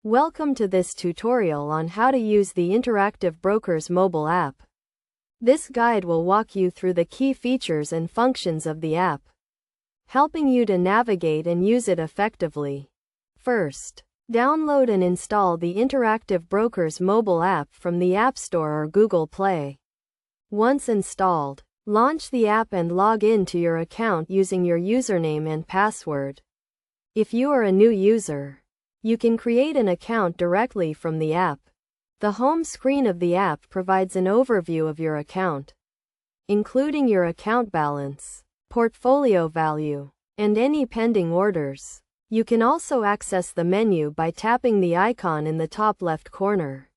Welcome to this tutorial on how to use the Interactive Brokers mobile app. This guide will walk you through the key features and functions of the app, helping you to navigate and use it effectively. First, download and install the Interactive Brokers mobile app from the App Store or Google Play. Once installed, launch the app and log in to your account using your username and password. If you are a new user, you can create an account directly from the app. The home screen of the app provides an overview of your account, including your account balance, portfolio value, and any pending orders. You can also access the menu by tapping the icon in the top left corner,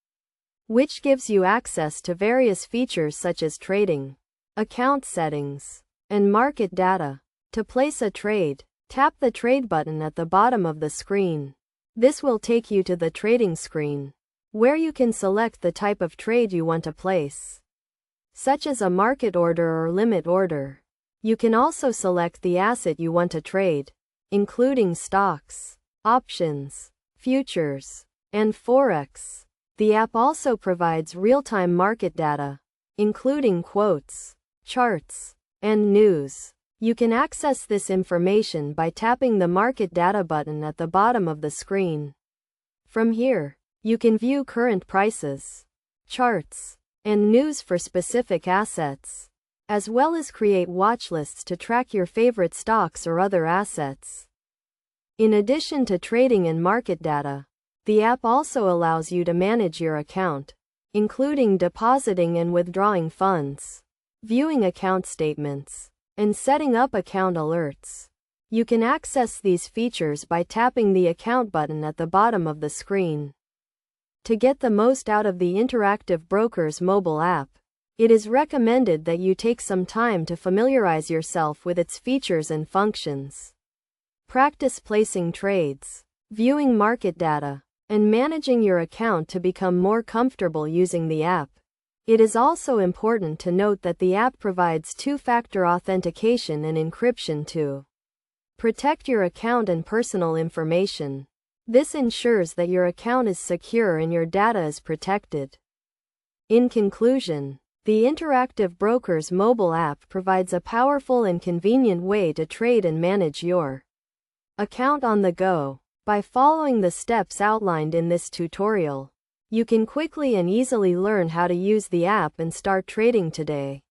which gives you access to various features such as trading, account settings, and market data. To place a trade, tap the trade button at the bottom of the screen. This will take you to the trading screen, where you can select the type of trade you want to place, such as a market order or limit order. You can also select the asset you want to trade, including stocks, options, futures, and forex. The app also provides real-time market data, including quotes, charts, and news. You can access this information by tapping the Market Data button at the bottom of the screen. From here, you can view current prices, charts, and news for specific assets, as well as create watch lists to track your favorite stocks or other assets. In addition to trading and market data, the app also allows you to manage your account, including depositing and withdrawing funds, viewing account statements, and setting up account alerts. You can access these features by tapping the Account button at the bottom of the screen. To get the most out of the Interactive Brokers mobile app, it is recommended that you take some time to familiarize yourself with its features and functions. Practice placing trades, viewing market data, and managing your account to become more comfortable using the app. It is also important to note that the app provides two-factor authentication and encryption to protect your account and personal information. This ensures that your account is secure and your data is protected. In conclusion, the Interactive Brokers mobile app provides a powerful and convenient way to trade and manage your account on the go. By following the steps outlined in this tutorial, you can quickly and easily learn how to use the app and start trading today.